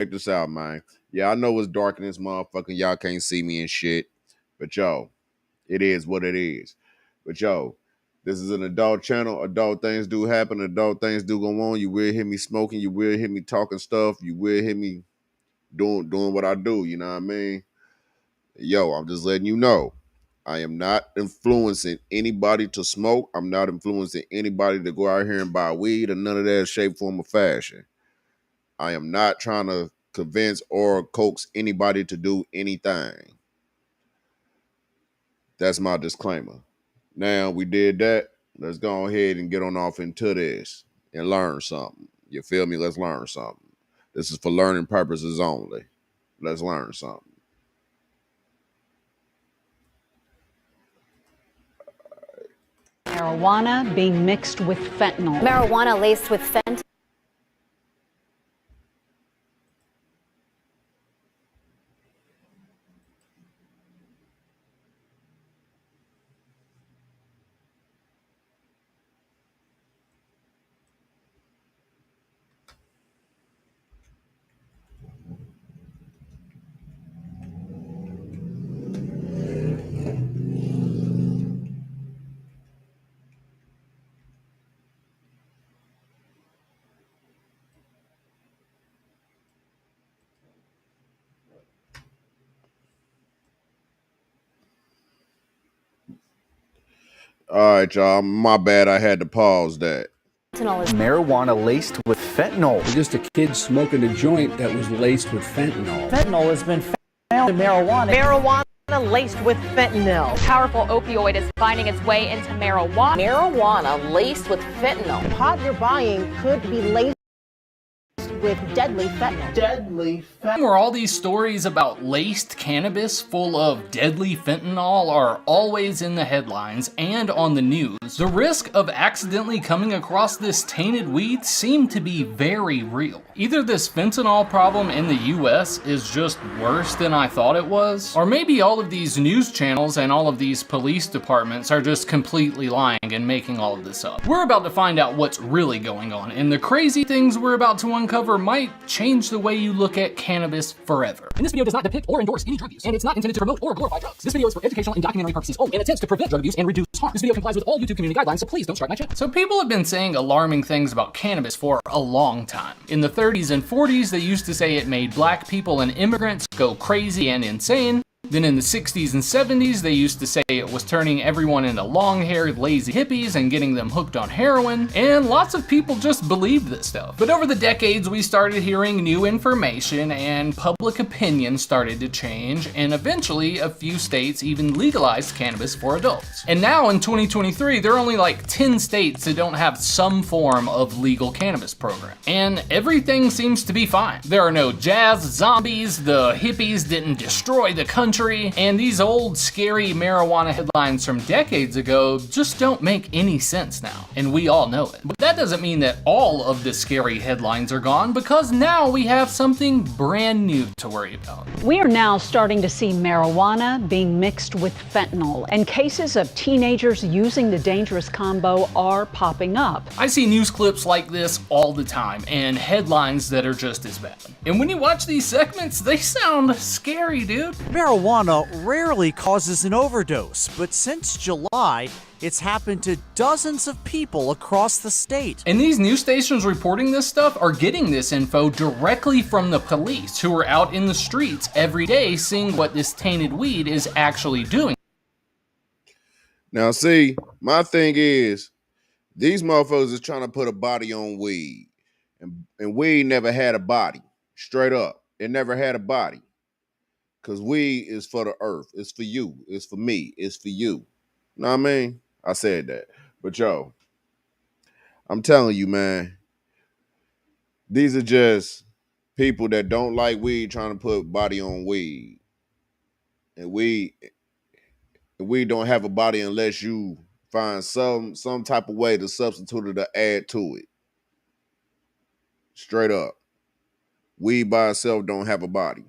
check this out, man. Yeah, I know it's dark in this motherfucker. Y'all can't see me and shit. But yo, it is what it is. But yo, this is an adult channel. Adult things do happen. Adult things do go on. You will hear me smoking. You will hear me talking stuff. You will hear me doing what I do. You know what I mean? Yo, I'm just letting you know. I am not influencing anybody to smoke. I'm not influencing anybody to go out here and buy weed or none of that shape, form, or fashion. I am not trying to convince or coax anybody to do anything. That's my disclaimer. Now we did that. Let's go ahead and get on off into this and learn something. You feel me? Let's learn something. This is for learning purposes only. Let's learn something. Marijuana being mixed with fentanyl. Marijuana laced with fentanyl. All right, y'all. My bad. I had to pause that. Marijuana laced with fentanyl. Just a kid smoking a joint that was laced with fentanyl. Fentanyl has been found in marijuana. Marijuana laced with fentanyl. Powerful opioid is finding its way into marijuana. Marijuana laced with fentanyl. The pot you're buying could be laced with deadly fentanyl. Deadly fentanyl. Where all these stories about laced cannabis full of deadly fentanyl are always in the headlines and on the news, the risk of accidentally coming across this tainted weed seemed to be very real. Either this fentanyl problem in the US is just worse than I thought it was, or maybe all of these news channels and all of these police departments are just completely lying and making all of this up. We're about to find out what's really going on, and the crazy things we're about to uncover might change the way you look at cannabis forever. And this video does not depict or endorse any drug use, and it's not intended to promote or glorify drugs. This video is for educational and documentary purposes only, and attempts to prevent drug abuse and reduce harm. This video complies with all YouTube community guidelines, so please don't strike my channel. So people have been saying alarming things about cannabis for a long time. In the 30s and 40s, they used to say it made black people and immigrants go crazy and insane. Then in the 60s and 70s, they used to say it was turning everyone into long-haired, lazy hippies and getting them hooked on heroin, and lots of people just believed this stuff. But over the decades, we started hearing new information, and public opinion started to change, and eventually a few states even legalized cannabis for adults. And now in 2023, there are only like 10 states that don't have some form of legal cannabis program. And everything seems to be fine. There are no jazz zombies, the hippies didn't destroy the country, and these old scary marijuana headlines from decades ago just don't make any sense now, and we all know it. But that doesn't mean that all of the scary headlines are gone, because now we have something brand new to worry about. We are now starting to see marijuana being mixed with fentanyl, and cases of teenagers using the dangerous combo are popping up. I see news clips like this all the time, and headlines that are just as bad. And when you watch these segments, they sound scary, dude. Marijuana rarely causes an overdose, but since July, it's happened to dozens of people across the state. And these news stations reporting this stuff are getting this info directly from the police, who are out in the streets every day seeing what this tainted weed is actually doing. Now, see, my thing is, these motherfuckers is trying to put a body on weed. And weed never had a body. Straight up. It never had a body. Because weed is for the earth. It's for you. It's for me. It's for you. Know what I mean? I said that. But yo, I'm telling you, man, these are just people that don't like weed trying to put body on weed. And weed don't have a body unless you find some type of way to substitute it or add to it. Straight up. weed by itself don't have a body.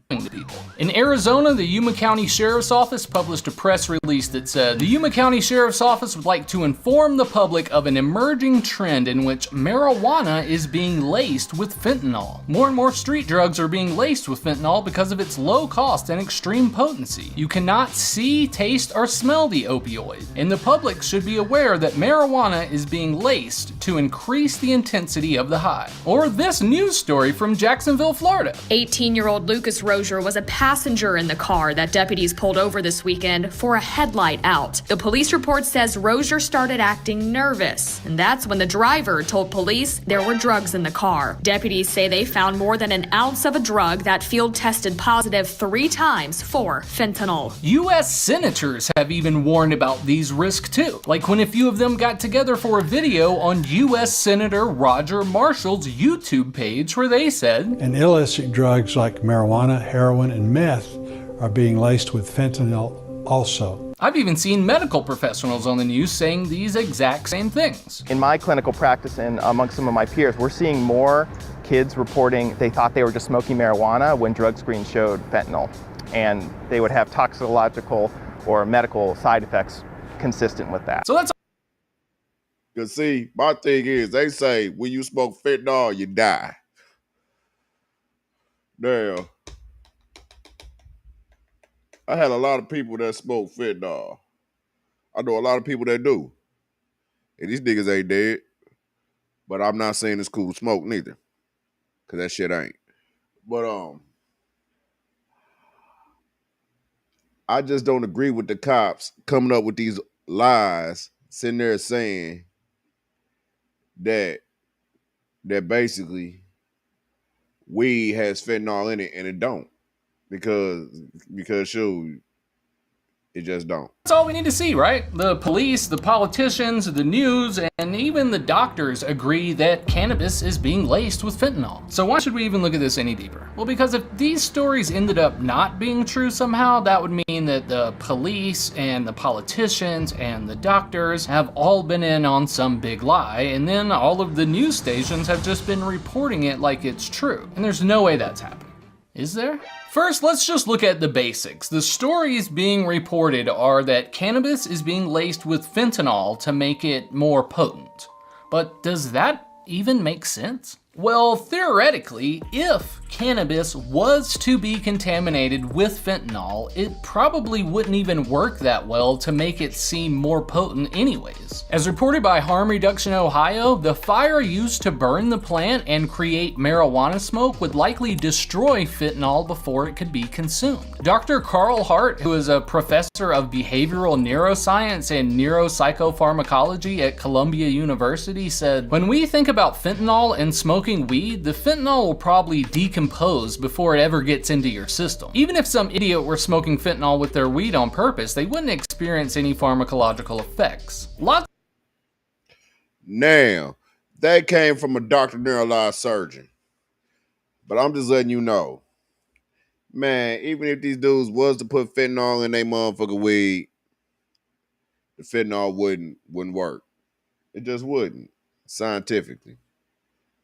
In Arizona, the Yuma County Sheriff's Office published a press release that said, the Yuma County Sheriff's Office would like to inform the public of an emerging trend in which marijuana is being laced with fentanyl. More and more street drugs are being laced with fentanyl because of its low cost and extreme potency. You cannot see, taste, or smell the opioid, and the public should be aware that marijuana is being laced to increase the intensity of the high. Or this news story from Jacksonville, Florida. 18-year-old Lucas Rozier was a passenger in the car that deputies pulled over this weekend for a headlight out. The police report says Rozier started acting nervous, and that's when the driver told police there were drugs in the car. Deputies say they found more than an ounce of a drug that field tested positive 3 times for fentanyl. U.S. senators have even warned about these risks too, like when a few of them got together for a video on U.S. Senator Roger Marshall's YouTube page where they said, and illicit drugs like marijuana, heroin, and meth are being laced with fentanyl also. I've even seen medical professionals on the news saying these exact same things. In my clinical practice and amongst some of my peers, we're seeing more kids reporting they thought they were just smoking marijuana when drug screens showed fentanyl, and they would have toxicological or medical side effects consistent with that. So that's Because see, my thing is, they say when you smoke fentanyl, you die. Damn. I had a lot of people that smoke fentanyl. I know a lot of people that do. And these niggas ain't dead. But I'm not saying it's cool to smoke neither. Because that shit ain't. But, I just don't agree with the cops coming up with these lies, sitting there saying that basically weed has fentanyl in it, and it don't. Because shoot, it just don't. That's all we need to see, right? The police, the politicians, the news, and even the doctors agree that cannabis is being laced with fentanyl. So why should we even look at this any deeper? Well, because if these stories ended up not being true somehow, that would mean that the police and the politicians and the doctors have all been in on some big lie, and then all of the news stations have just been reporting it like it's true. And there's no way that's happening. Is there? First, let's just look at the basics. The stories being reported are that cannabis is being laced with fentanyl to make it more potent. But does that even make sense? Well, theoretically, if cannabis was to be contaminated with fentanyl, it probably wouldn't even work that well to make it seem more potent anyways. As reported by Harm Reduction Ohio, the fire used to burn the plant and create marijuana smoke would likely destroy fentanyl before it could be consumed. Dr. Carl Hart, who is a professor of behavioral neuroscience and neuropsychopharmacology at Columbia University, said, "When we think about fentanyl and smoking weed, the fentanyl will probably decompose before it ever gets into your system. Even if some idiot were smoking fentanyl with their weed on purpose, they wouldn't experience any pharmacological effects." Now, that came from a Dr. Neurolized surgeon. But I'm just letting you know, man, even if these dudes was to put fentanyl in their motherfucking weed, the fentanyl wouldn't work. It just wouldn't, scientifically.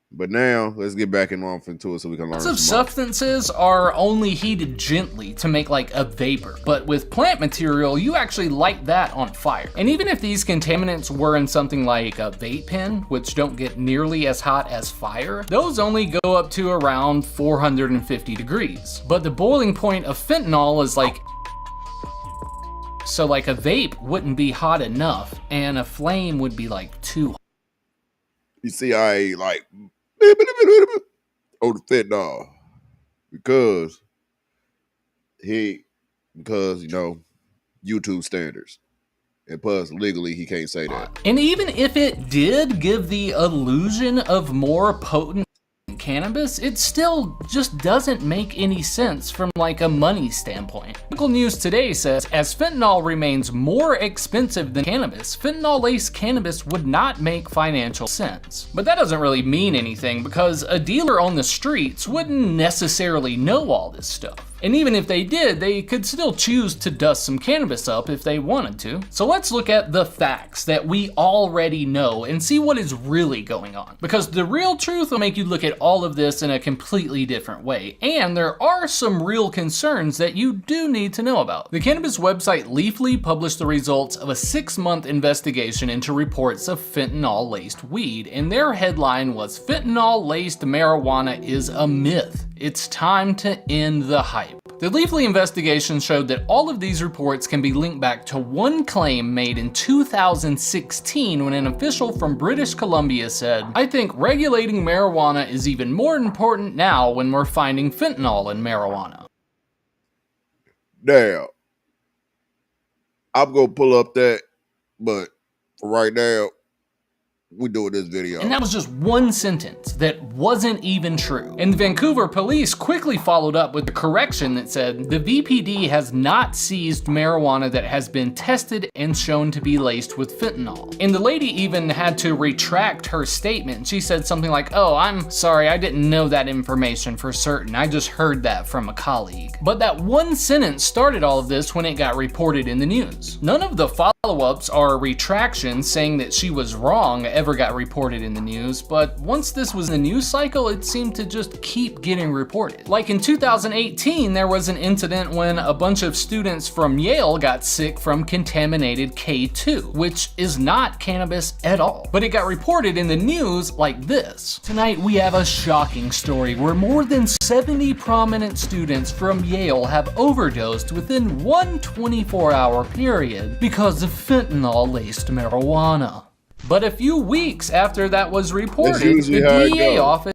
But now, let's get back into it so we can learn Lots some of more. substances are only heated gently to make like a vapor, but with plant material, you actually light that on fire. And even if these contaminants were in something like a vape pen, which don't get nearly as hot as fire, those only go up to around 450 degrees. But the boiling point of fentanyl is like, so like a vape wouldn't be hot enough, and a flame would be like too hot. You see, I ain't like, oh, the fentanyl. Because, you know, YouTube standards. And plus, legally, he can't say that. And even if it did give the illusion of more potent cannabis, it still just doesn't make any sense from like a money standpoint. Local News Today says, as fentanyl remains more expensive than cannabis, fentanyl-laced cannabis would not make financial sense. But that doesn't really mean anything because a dealer on the streets wouldn't necessarily know all this stuff. And even if they did, they could still choose to dust some cannabis up if they wanted to. So let's look at the facts that we already know and see what is really going on. Because the real truth will make you look at all of this in a completely different way. And there are some real concerns that you do need to know about. The cannabis website Leafly published the results of a 6-month investigation into reports of fentanyl-laced weed, and their headline was "Fentanyl-laced marijuana is a myth. It's time to end the hype." The Leafly investigation showed that all of these reports can be linked back to one claim made in 2016 when an official from British Columbia said, "I think regulating marijuana is even more important now when we're finding fentanyl in marijuana." Now, I'm gonna pull up that, but for right now, we doing this video. And that was just one sentence that wasn't even true. And the Vancouver police quickly followed up with a correction that said, "The VPD has not seized marijuana that has been tested and shown to be laced with fentanyl." And the lady even had to retract her statement. She said something like, "Oh, I'm sorry, I didn't know that information for certain. I just heard that from a colleague." But that one sentence started all of this when it got reported in the news. None of the follow-ups or retractions saying that she was wrong ever got reported in the news, but once this was in the news cycle, it seemed to just keep getting reported. Like in 2018, there was an incident when a bunch of students from Yale got sick from contaminated K2, which is not cannabis at all. But it got reported in the news like this. Tonight, we have a shocking story where more than 70 prominent students from Yale have overdosed within one 24-hour period because of fentanyl-laced marijuana. But a few weeks after that was reported, the DEA office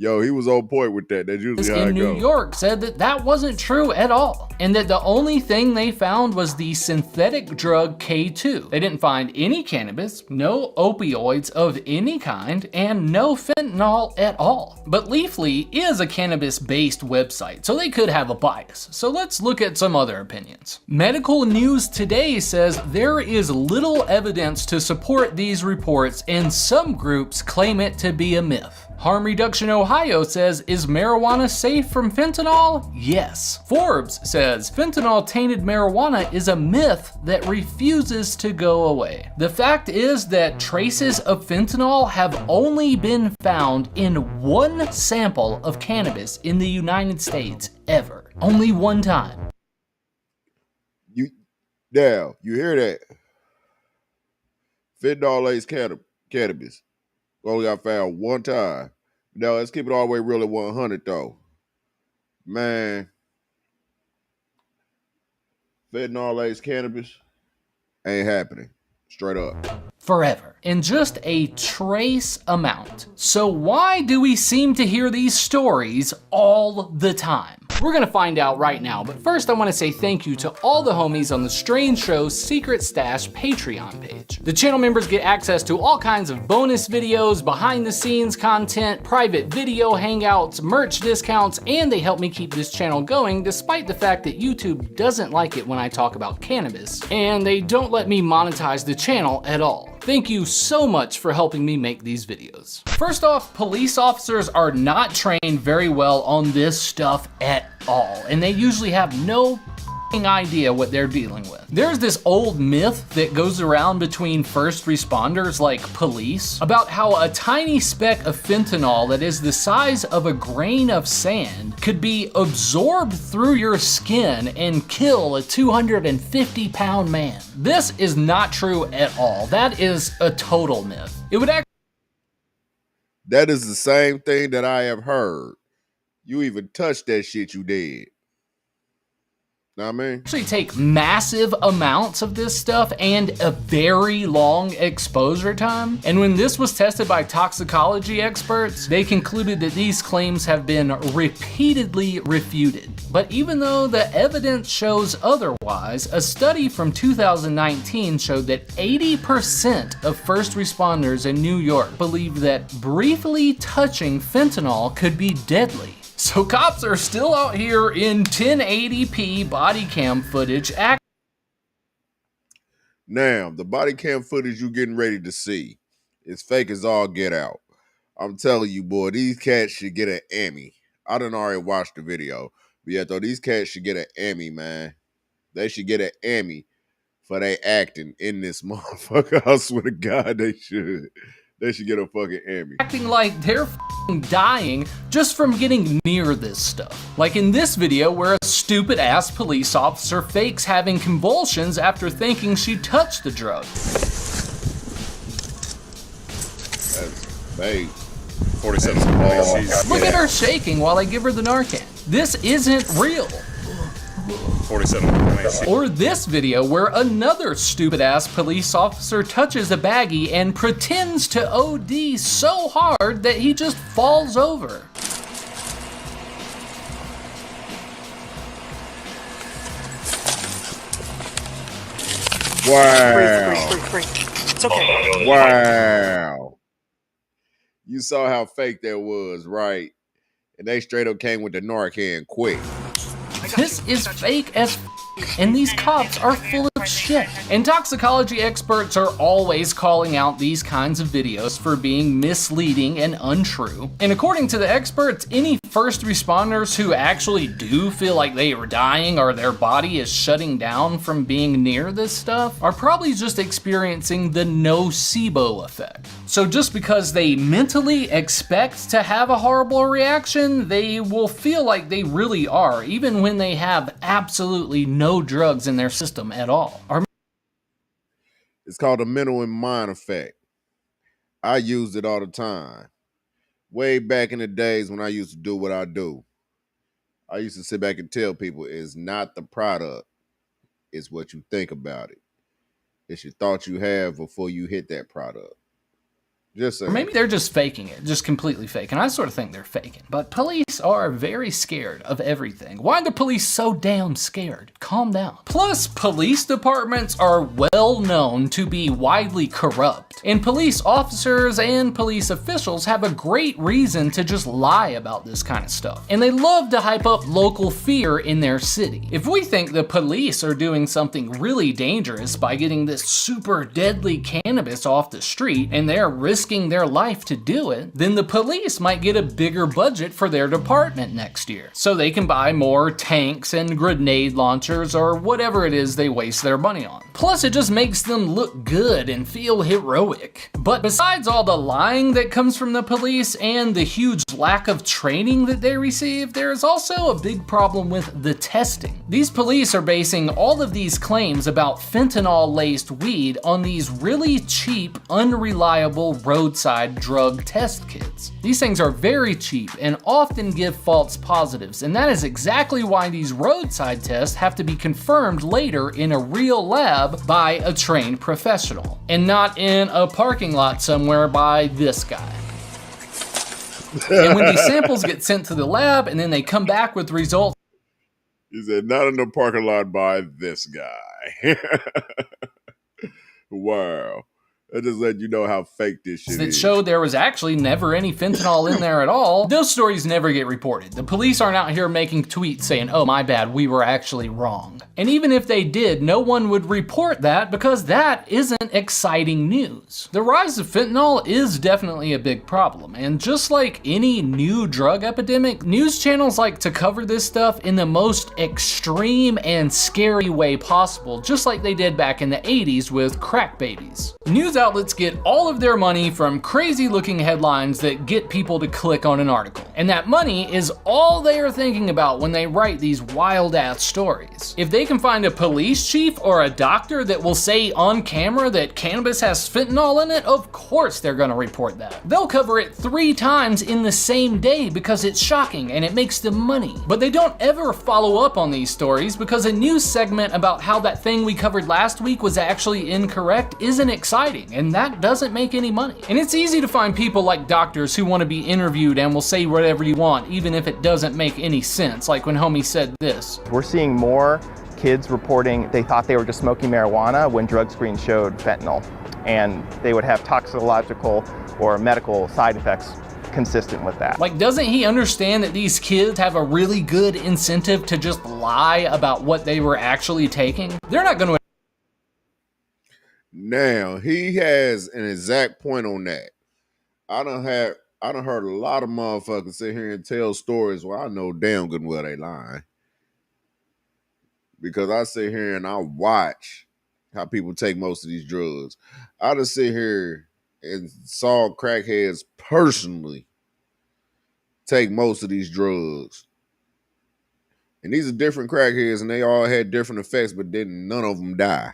Yo, he was on point with that. That's usually how it in New York said that that wasn't true at all, and that the only thing they found was the synthetic drug K2. They didn't find any cannabis, no opioids of any kind, and no fentanyl at all. But Leafly is a cannabis-based website, so they could have a bias. So let's look at some other opinions. Medical News Today says there is little evidence to support these reports, and some groups claim it to be a myth. Harm Reduction Ohio says, "Is marijuana safe from fentanyl? Yes." Forbes says, "Fentanyl tainted marijuana is a myth that refuses to go away." The fact is that traces of fentanyl have only been found in one sample of cannabis in the United States ever. Only one time. You hear that? Fentanyl-laced cannabis only got found one time. Now, let's keep it all the way real at 100, though. Man, fentanyl-laced cannabis ain't happening. Straight up. Forever. In just a trace amount. So why do we seem to hear these stories all the time? We're gonna find out right now, but first I wanna say thank you to all the homies on the Strange Show's Secret Stash Patreon page. The channel members get access to all kinds of bonus videos, behind the scenes content, private video hangouts, merch discounts, and they help me keep this channel going despite the fact that YouTube doesn't like it when I talk about cannabis, and they don't let me monetize the channel at all. Thank you so much for helping me make these videos. First off, police officers are not trained very well on this stuff at all, and they usually have no idea what they're dealing with. There's this old myth that goes around between first responders like police about how a tiny speck of fentanyl that is the size of a grain of sand could be absorbed through your skin and kill a 250-pound man. This is not true at all. That is a total myth. It would actually That is the same thing that I have heard. You even touched that shit, you did. Know what I mean? Actually take massive amounts of this stuff and a very long exposure time. And when this was tested by toxicology experts, they concluded that these claims have been repeatedly refuted. But even though the evidence shows otherwise, a study from 2019 showed that 80% of first responders in New York believed that briefly touching fentanyl could be deadly. So cops are still out here in 1080p body cam footage. Now, the body cam footage you getting ready to see is fake as all get out. I'm telling you, boy, these cats should get an Emmy. I done already watched the video But yeah, though, these cats should get an Emmy, man. They should get an Emmy for their acting in this motherfucker. I swear to God, they should. They should get a fucking Emmy. Acting like they're f***ing dying just from getting near this stuff. Like in this video where a stupid ass police officer fakes having convulsions after thinking she touched the drug. That's fake. 47. Look at her shaking while they give her the Narcan. This isn't real. 47. Or this video where another stupid ass police officer touches a baggie and pretends to OD so hard that he just falls over. Wow. It's okay. Wow. You saw how fake that was, right? And they straight up came with the Narcan quick. This is fake as f***, and these cops are full of shit. And toxicology experts are always calling out these kinds of videos for being misleading and untrue. And according to the experts, any first responders who actually do feel like they are dying or their body is shutting down from being near this stuff are probably just experiencing the nocebo effect. So just because they mentally expect to have a horrible reaction, they will feel like they really are, even when they have absolutely no drugs in their system at all. It's called the mental and mind effect. I used it all the time. Way back in the days when I used to do what I do. I used to sit back and tell people it's not the product, it's what you think about it. It's your thoughts you have before you hit that product. Just saying. Or maybe they're just faking it, just completely faking. I sort of think they're faking. But police are very scared of everything. Why are the police so damn scared? Calm down. Plus, police departments are well known to be widely corrupt. And police officers and police officials have a great reason to just lie about this kind of stuff. And they love to hype up local fear in their city. If we think the police are doing something really dangerous by getting this super deadly cannabis off the street and they're risking their life to do it, then the police might get a bigger budget for their department next year. So they can buy more tanks and grenade launchers or whatever it is they waste their money on. Plus, it just makes them look good and feel heroic. But besides all the lying that comes from the police and the huge lack of training that they receive, there is also a big problem with the testing. These police are basing all of these claims about fentanyl-laced weed on these really cheap, unreliable roadside drug test kits. These things are very cheap and often give false positives, and that is exactly why these roadside tests have to be confirmed later in a real lab by a trained professional, and not in a parking lot somewhere by this guy. And when these samples get sent to the lab and then they come back with results, he said, not in the parking lot by this guy. Wow. I just let you know how fake this shit that is. showed there was actually never any fentanyl in there at all, those stories never get reported. The police aren't out here making tweets saying, oh my bad, we were actually wrong. And even if they did, no one would report that because that isn't exciting news. The rise of fentanyl is definitely a big problem, and just like any new drug epidemic, news channels like to cover this stuff in the most extreme and scary way possible, just like they did back in the 80s with crack babies. News outlets get all of their money from crazy looking headlines that get people to click on an article. And that money is all they are thinking about when they write these wild ass stories. If they can find a police chief or a doctor that will say on camera that cannabis has fentanyl in it, of course they're gonna report that. They'll cover it 3 times in the same day because it's shocking and it makes them money. But they don't ever follow up on these stories because a news segment about how that thing we covered last week was actually incorrect isn't exciting, and that doesn't make any money. And it's easy to find people like doctors who want to be interviewed and will say whatever you want, even if it doesn't make any sense, like when homie said this. We're seeing more kids reporting they thought they were just smoking marijuana when drug screens showed fentanyl, and they would have toxicological or medical side effects consistent with that. Like, doesn't he understand that these kids have a really good incentive to just lie about what they were actually taking? They're not going to. Now, he has an exact point on that. I done heard a lot of motherfuckers sit here and tell stories where I know damn good well they lying. because I sit here and I watch how people take most of these drugs. I just sit here and saw crackheads personally take most of these drugs. And these are different crackheads, and they all had different effects, but didn't none of them die.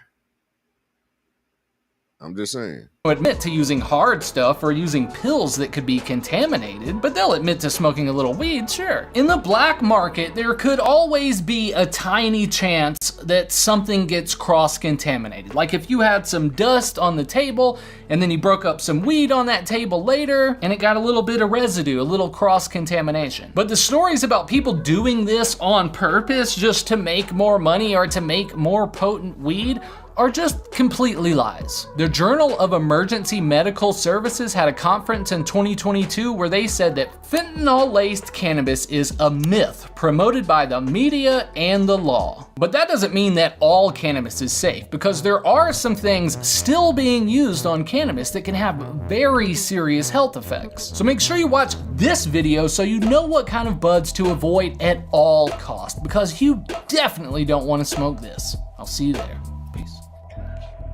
I'm just saying. Admit to using hard stuff or using pills that could be contaminated, but they'll admit to smoking a little weed, sure. In the black market, there could always be a tiny chance that something gets cross-contaminated. Like if you had some dust on the table and then you broke up some weed on that table later and it got a little bit of residue, a little cross-contamination. But the stories about people doing this on purpose just to make more money or to make more potent weed are just completely lies. The Journal of Emergency Medical Services had a conference in 2022 where they said that fentanyl-laced cannabis is a myth promoted by the media and the law. But that doesn't mean that all cannabis is safe, because there are some things still being used on cannabis that can have very serious health effects. So make sure you watch this video so you know what kind of buds to avoid at all costs, because you definitely don't want to smoke this. I'll see you there.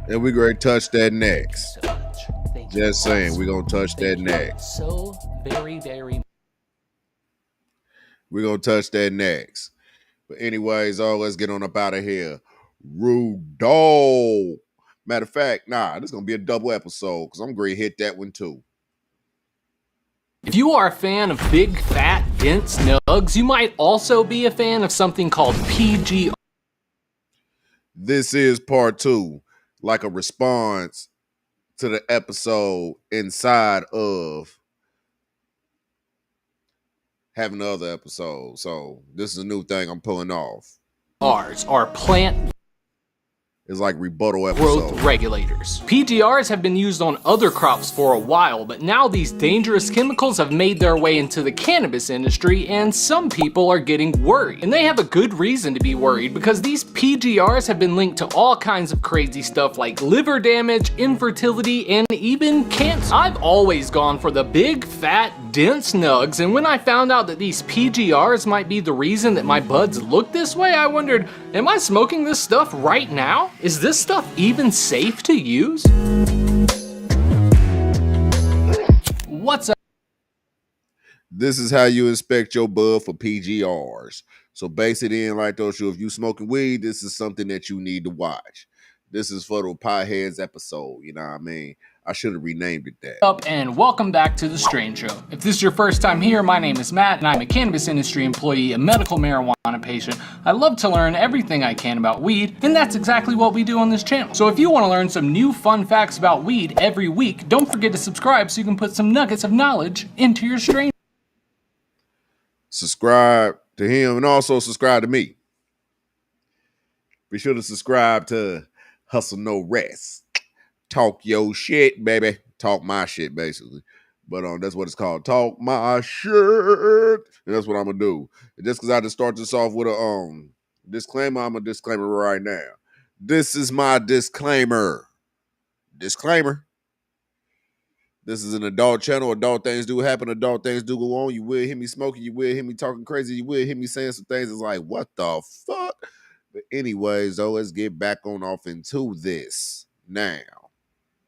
And we're going to touch that next. Just saying, we're going to touch that next. So very. We're going to touch that next. But anyways, let's get on up out of here. Rudolph. Matter of fact, this is going to be a double episode because I'm going to hit that one too. If you are a fan of big, fat, dense nugs, you might also be a fan of something called PGR. This is part 2. Like a response to the episode inside of having the other episode. So this is a new thing I'm pulling off. PGRs are plant It's like rebuttal episode. Growth regulators. PGRs have been used on other crops for a while, but now these dangerous chemicals have made their way into the cannabis industry, and some people are getting worried. And they have a good reason to be worried, because these PGRs have been linked to all kinds of crazy stuff like liver damage, infertility, and even cancer. I've always gone for the big, fat, dense nugs, and when I found out that these PGRs might be the reason that my buds look this way, I wondered, am I smoking this stuff right now? Is this stuff even safe to use? What's up? This is how you inspect your bud for PGRs. So base it in like those. If you smoking weed, this is something that you need to watch. This is for the Pieheads episode, you know what I mean? I should have renamed it that. Up and welcome back to The Strange Show. If this is your first time here, my name is Matt and I'm a cannabis industry employee, a medical marijuana patient. I love to learn everything I can about weed, and that's exactly what we do on this channel. So if you want to learn some new fun facts about weed every week, don't forget to subscribe so you can put some nuggets of knowledge into your strange. Subscribe to him and also subscribe to me. Be sure to subscribe to Hustle No Rest. Talk your shit, baby. Talk my shit, basically. But that's what it's called. Talk my shit. And that's what I'm going to do. And just because I just start this off with a disclaimer, I'm a disclaimer right now. This is my disclaimer. Disclaimer. This is an adult channel. Adult things do happen. Adult things do go on. You will hear me smoking. You will hear me talking crazy. You will hear me saying some things. It's like, what the fuck? But anyways, though, let's get back on off into this now.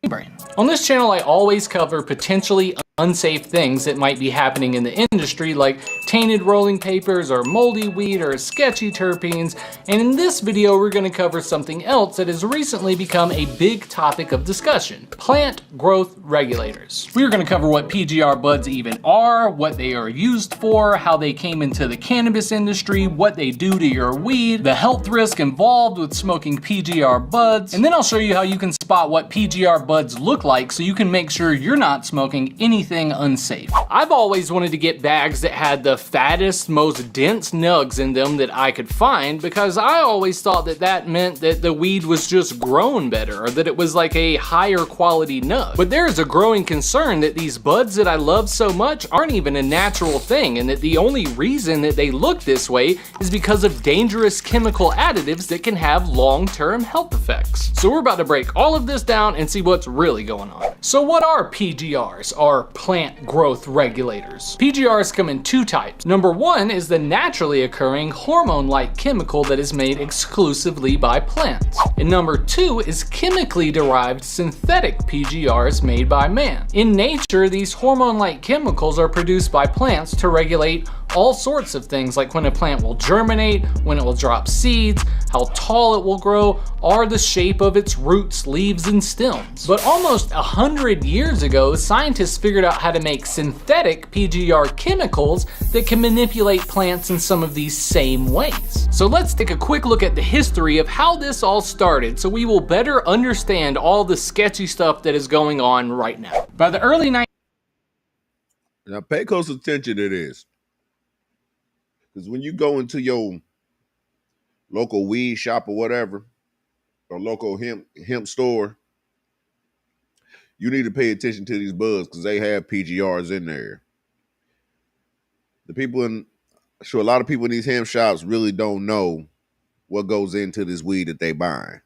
Brain. On this channel, I always cover potentially unsafe things that might be happening in the industry, like tainted rolling papers or moldy weed or sketchy terpenes. And in this video, we're going to cover something else that has recently become a big topic of discussion: plant growth regulators. We're going to cover what PGR buds even are, what they are used for, how they came into the cannabis industry, what they do to your weed, the health risk involved with smoking PGR buds, and then I'll show you how you can spot what PGR buds look like so you can make sure you're not smoking anything unsafe. I've always wanted to get bags that had the fattest, most dense nugs in them that I could find, because I always thought that that meant that the weed was just grown better, or that it was like a higher quality nug. But there is a growing concern that these buds that I love so much aren't even a natural thing, and that the only reason that they look this way is because of dangerous chemical additives that can have long-term health effects. So we're about to break all of this down and see what's really going on. So what are PGRs, or plant growth regulators. PGRs come in two types. Number one is the naturally occurring hormone-like chemical that is made exclusively by plants. And number two is chemically derived synthetic PGRs made by man. In nature, these hormone-like chemicals are produced by plants to regulate all sorts of things, like when a plant will germinate, when it will drop seeds, how tall it will grow, or the shape of its roots, leaves, and stems. But almost 100 years ago, scientists figured out how to make synthetic PGR chemicals that can manipulate plants in some of these same ways. So let's take a quick look at the history of how this all started so we will better understand all the sketchy stuff that is going on right now. By the early 90s, now pay close attention to this. Because when you go into your local weed shop or whatever, or local hemp store, you need to pay attention to these buds because they have PGRs in there. A lot of people in these hemp shops really don't know what goes into this weed that they buy.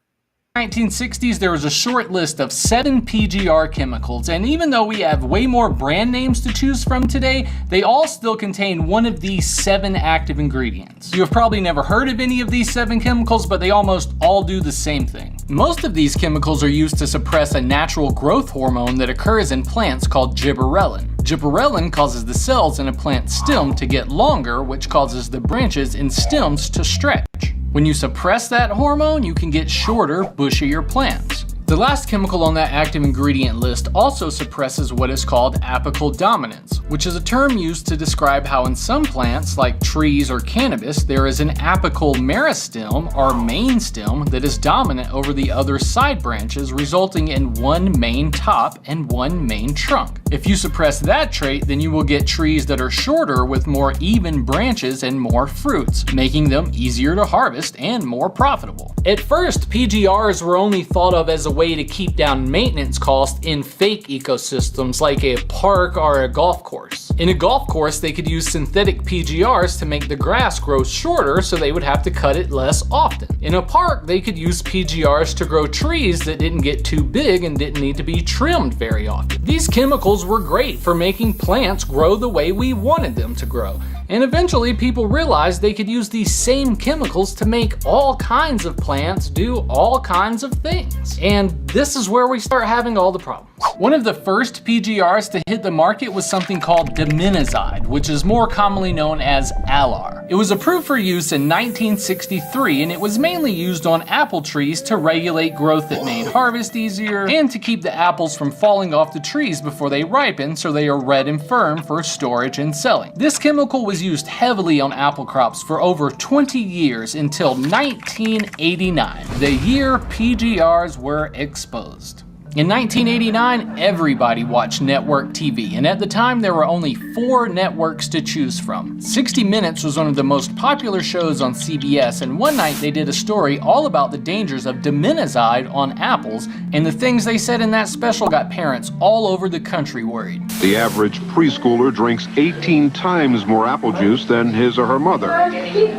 1960s, there was a short list of 7 PGR chemicals, and even though we have way more brand names to choose from today, they all still contain one of these 7 active ingredients. You have probably never heard of any of these 7 chemicals, but they almost all do the same thing. Most of these chemicals are used to suppress a natural growth hormone that occurs in plants called gibberellin. Gibberellin causes the cells in a plant stem to get longer, which causes the branches and stems to stretch. When you suppress that hormone, you can get shorter, bushier plants. The last chemical on that active ingredient list also suppresses what is called apical dominance, which is a term used to describe how in some plants, like trees or cannabis, there is an apical meristem or main stem that is dominant over the other side branches, resulting in one main top and one main trunk. If you suppress that trait, then you will get trees that are shorter with more even branches and more fruits, making them easier to harvest and more profitable. At first, PGRs were only thought of as a way to keep down maintenance costs in fake ecosystems like a park or a golf course. In a golf course, they could use synthetic PGRs to make the grass grow shorter so they would have to cut it less often. In a park, they could use PGRs to grow trees that didn't get too big and didn't need to be trimmed very often. These chemicals were great for making plants grow the way we wanted them to grow. And eventually people realized they could use these same chemicals to make all kinds of plants do all kinds of things. And this is where we start having all the problems. One of the first PGRs to hit the market was something called dimenazide, which is more commonly known as Alar. It was approved for use in 1963, and it was mainly used on apple trees to regulate growth that made harvest easier and to keep the apples from falling off the trees before they ripen so they are red and firm for storage and selling. This chemical was used heavily on apple crops for over 20 years until 1989, the year PGRs were exposed. In 1989, everybody watched network TV, and at the time there were only 4 networks to choose from. 60 Minutes was one of the most popular shows on CBS, and one night they did a story all about the dangers of dimenazide on apples, and the things they said in that special got parents all over the country worried. The average preschooler drinks 18 times more apple juice than his or her mother.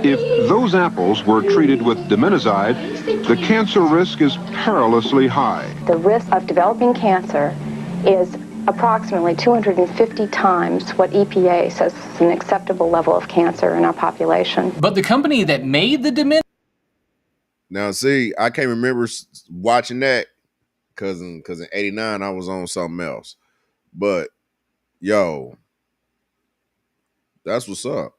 If those apples were treated with dimenazide, the cancer risk is perilously high. The risk of developing cancer is approximately 250 times what EPA says is an acceptable level of cancer in our population. But the company that made the dimenazide... Now, see, I can't remember watching that because in 89 I was on something else. But, yo, that's what's up.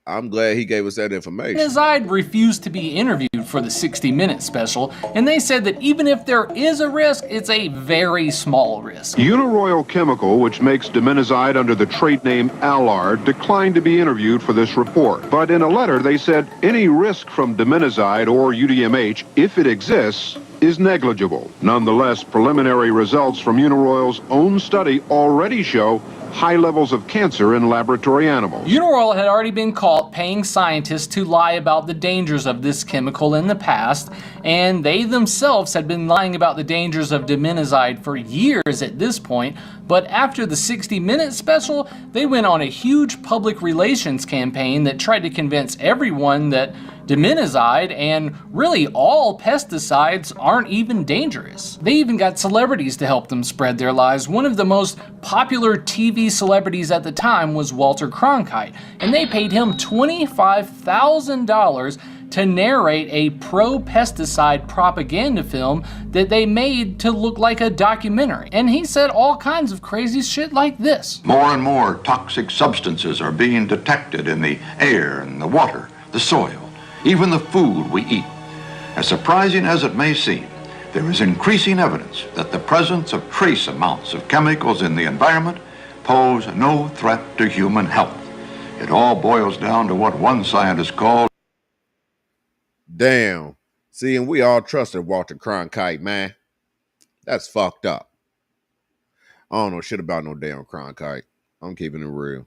I'm glad he gave us that information. Dimenazide refused to be interviewed for the 60 Minutes special, and they said that even if there is a risk, it's a very small risk. Uniroyal Chemical, which makes dimenazide under the trade name Alar, declined to be interviewed for this report. But in a letter, they said any risk from dimenazide or UDMH, if it exists, is negligible. Nonetheless, preliminary results from Uniroyal's own study already show high levels of cancer in laboratory animals. Uniroyal had already been caught paying scientists to lie about the dangers of this chemical in the past, and they themselves had been lying about the dangers of dimenazide for years at this point, But after the 60 Minutes special, they went on a huge public relations campaign that tried to convince everyone that dimenazide and really all pesticides aren't even dangerous. They even got celebrities to help them spread their lies. One of the most popular TV celebrities at the time was Walter Cronkite, and they paid him $25,000 to narrate a pro-pesticide propaganda film that they made to look like a documentary. And he said all kinds of crazy shit like this. More and more toxic substances are being detected in the air and the water, the soil, even the food we eat. As surprising as it may seem, there is increasing evidence that the presence of trace amounts of chemicals in the environment pose no threat to human health. It all boils down to what one scientist called damn. See, and we all trusted Walter Cronkite, man. That's fucked up. I don't know shit about no damn Cronkite. I'm keeping it real.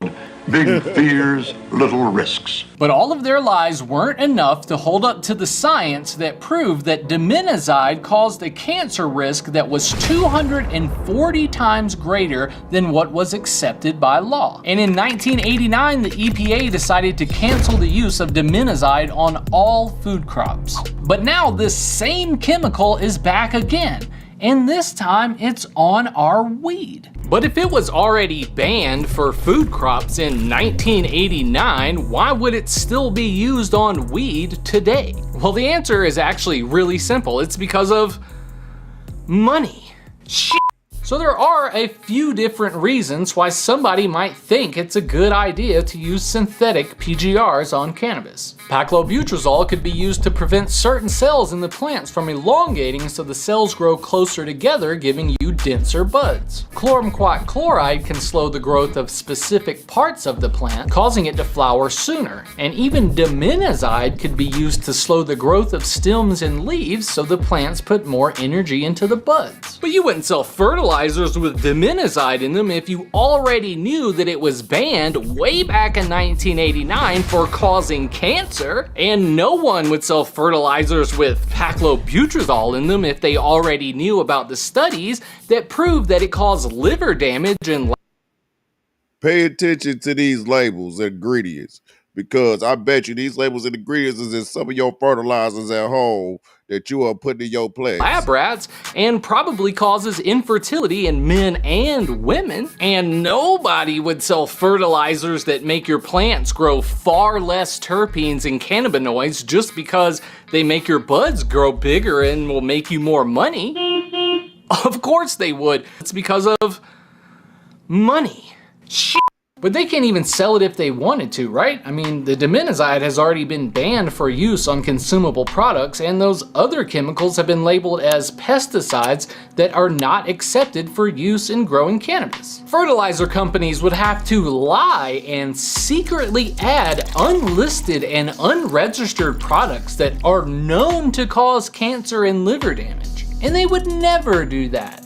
Big fears, little risks. But all of their lies weren't enough to hold up to the science that proved that dimenazide caused a cancer risk that was 240 times greater than what was accepted by law. And in 1989, the EPA decided to cancel the use of dimenazide on all food crops. But now this same chemical is back again, and this time it's on our weed. But if it was already banned for food crops in 1989, why would it still be used on weed today? Well, the answer is actually really simple. It's because of money. Shit. So there are a few different reasons why somebody might think it's a good idea to use synthetic PGRs on cannabis. Paclobutrazol could be used to prevent certain cells in the plants from elongating so the cells grow closer together, giving you denser buds. Chlorumquat chloride can slow the growth of specific parts of the plant, causing it to flower sooner. And even dimenazide could be used to slow the growth of stems and leaves so the plants put more energy into the buds. But you wouldn't sell fertilizers with dimenazide in them if you already knew that it was banned way back in 1989 for causing cancer. And no one would sell fertilizers with paclobutrazol in them if they already knew about the studies that proved that it caused liver damage and... Pay attention to these labels and ingredients, because I bet you these labels and ingredients is in some of your fertilizers at home that you are putting in your plants. Lab rats, and probably causes infertility in men and women. And nobody would sell fertilizers that make your plants grow far less terpenes and cannabinoids just because they make your buds grow bigger and will make you more money. Of course they would. It's because of money. Shit. But they can't even sell it if they wanted to, right? I mean, the dimenazide has already been banned for use on consumable products, and those other chemicals have been labeled as pesticides that are not accepted for use in growing cannabis. Fertilizer companies would have to lie and secretly add unlisted and unregistered products that are known to cause cancer and liver damage. And they would never do that.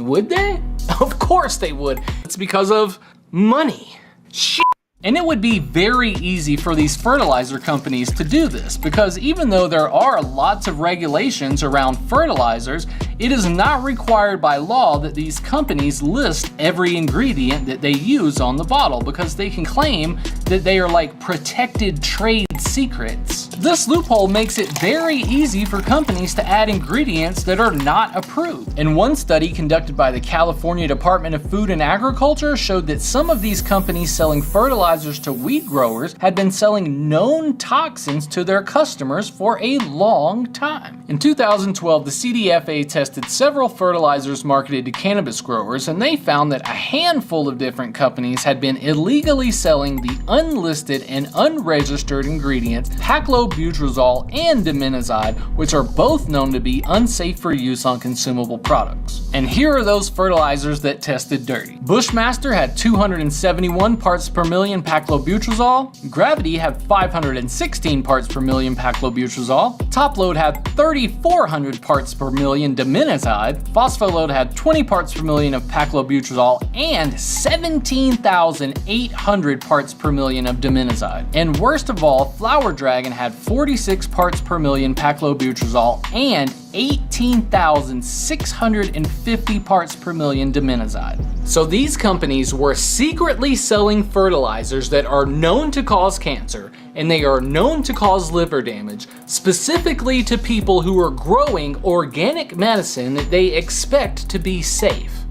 Would they? Of course they would. It's because of money. Shit. And it would be very easy for these fertilizer companies to do this, because even though there are lots of regulations around fertilizers, it is not required by law that these companies list every ingredient that they use on the bottle, because they can claim that they are like protected trade secrets. This loophole makes it very easy for companies to add ingredients that are not approved. And one study conducted by the California Department of Food and Agriculture showed that some of these companies selling fertilizers to weed growers had been selling known toxins to their customers for a long time. In 2012, the CDFA tested several fertilizers marketed to cannabis growers, and they found that a handful of different companies had been illegally selling the unlisted and unregistered ingredients paclobutrazol and dimenazide, which are both known to be unsafe for use on consumable products. And here are those fertilizers that tested dirty. Bushmaster had 271 parts per million paclobutrazol, Gravity had 516 parts per million paclobutrazol, Topload had 3,400 parts per million dimenazide, Phospholode had 20 parts per million of paclobutrazol, and 17,800 parts per million of dimenazide. And worst of all, Flower Dragon had 46 parts per million paclobutrazol and 18,650 parts per million dimenazide. So these companies were secretly selling fertilizers that are known to cause cancer, and they are known to cause liver damage, specifically to people who are growing organic medicine that they expect to be safe.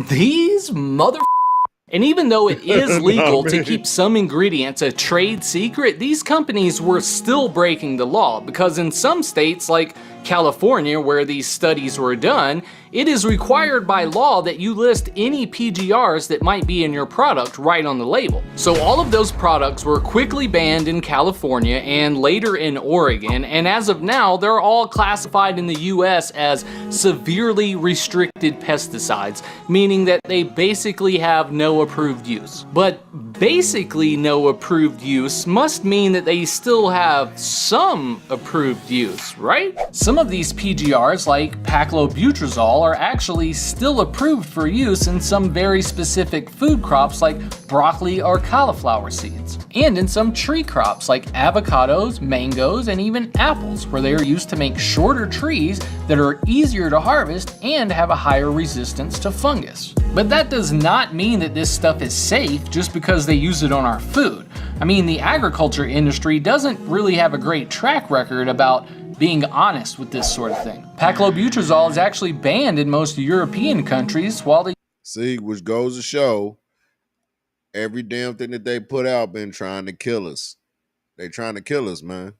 These mother... And even though it is legal to keep some ingredients a trade secret, these companies were still breaking the law, because in some states like California, where these studies were done, it is required by law that you list any PGRs that might be in your product right on the label. So all of those products were quickly banned in California and later in Oregon, and as of now, they're all classified in the US as severely restricted pesticides, meaning that they basically have no approved use. But basically no approved use must mean that they still have some approved use, right? Some of these PGRs, like paclobutrazol, are actually still approved for use in some very specific food crops like broccoli or cauliflower seeds, and in some tree crops like avocados, mangoes, and even apples, where they are used to make shorter trees that are easier to harvest and have a higher resistance to fungus. But that does not mean that this stuff is safe just because they use it on our food. I mean, the agriculture industry doesn't really have a great track record about being honest with this sort of thing. Paclobutrazol is actually banned in most European countries, while the... See, which goes to show every damn thing that they put out been trying to kill us. They trying to kill us, man.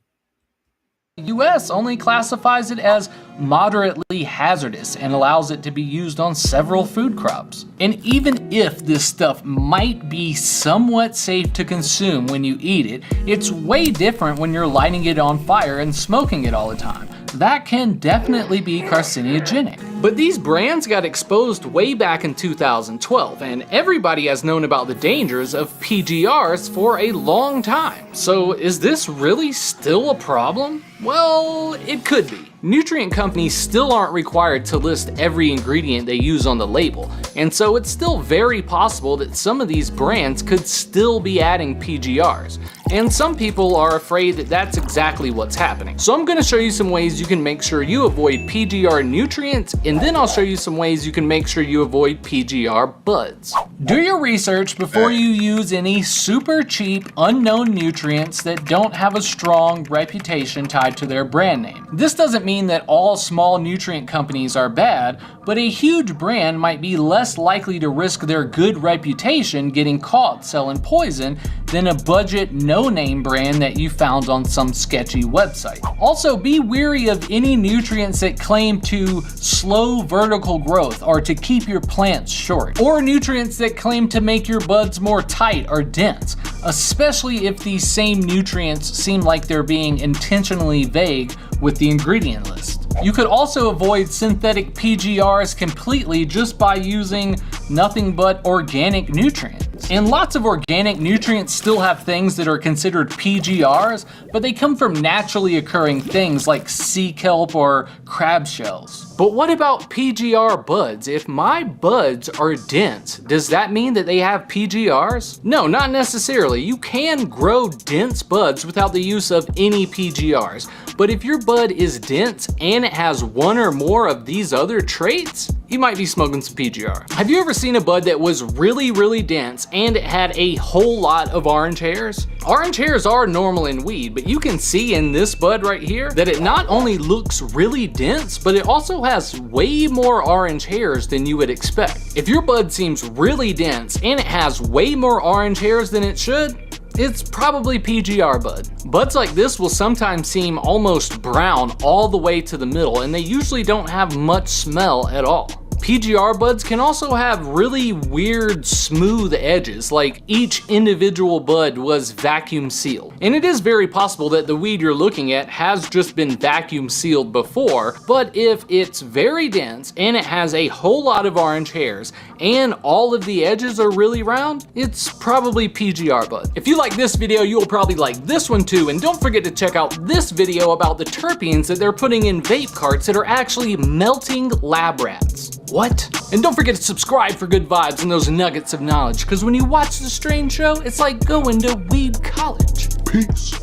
US only classifies it as moderately hazardous and allows it to be used on several food crops. And even if this stuff might be somewhat safe to consume when you eat it, it's way different when you're lighting it on fire and smoking it all the time. That can definitely be carcinogenic. But these brands got exposed way back in 2012, and everybody has known about the dangers of PGRs for a long time. So is this really still a problem? Well, it could be. Nutrient companies still aren't required to list every ingredient they use on the label, and so it's still very possible that some of these brands could still be adding PGRs. And some people are afraid that that's exactly what's happening. So I'm going to show you some ways you can make sure you avoid PGR nutrients, and then I'll show you some ways you can make sure you avoid PGR buds. Do your research before you use any super cheap, unknown nutrients that don't have a strong reputation tied to their brand name. This doesn't mean that all small nutrient companies are bad, but a huge brand might be less likely to risk their good reputation getting caught selling poison than a budget no-name brand that you found on some sketchy website. Also, be wary of any nutrients that claim to slow vertical growth or to keep your plants short, or nutrients that claim to make your buds more tight or dense, especially if these same nutrients seem like they're being intentionally vague with the ingredient list. You could also avoid synthetic PGRs completely just by using nothing but organic nutrients. And lots of organic nutrients still have things that are considered PGRs, but they come from naturally occurring things like sea kelp or crab shells. But what about PGR buds? If my buds are dense, does that mean that they have PGRs? No, not necessarily. You can grow dense buds without the use of any PGRs. But if your bud is dense and it has one or more of these other traits, you might be smoking some PGR. Have you ever seen a bud that was really, really dense and it had a whole lot of orange hairs? Orange hairs are normal in weed, but you can see in this bud right here that it not only looks really dense, but it also has way more orange hairs than you would expect. If your bud seems really dense and it has way more orange hairs than it should, it's probably PGR bud. Buds like this will sometimes seem almost brown all the way to the middle, and they usually don't have much smell at all. PGR buds can also have really weird smooth edges, like each individual bud was vacuum sealed. And it is very possible that the weed you're looking at has just been vacuum sealed before, but if it's very dense and it has a whole lot of orange hairs and all of the edges are really round, it's probably PGR bud. If you like this video, you'll probably like this one too, and don't forget to check out this video about the terpenes that they're putting in vape carts that are actually melting lab rats. What? And don't forget to subscribe for good vibes and those nuggets of knowledge, because when you watch The Strange Show, it's like going to weed college. Peace.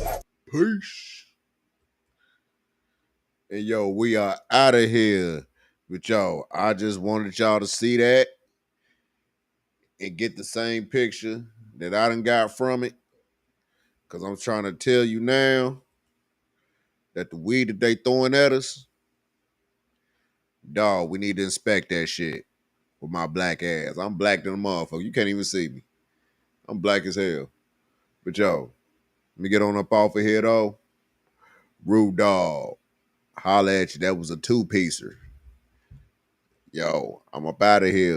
Peace. And yo, we are out of here. But yo, I just wanted y'all to see that and get the same picture that I done got from it. Cause I'm trying to tell you now that the weed that they throwing at us, dog, we need to inspect that shit with my black ass. I'm black than a motherfucker. You can't even see me. I'm black as hell. But yo, let me get on up off of here though. Rude dog. Holla at you. That was a 2-piecer. Yo, I'm up out of here.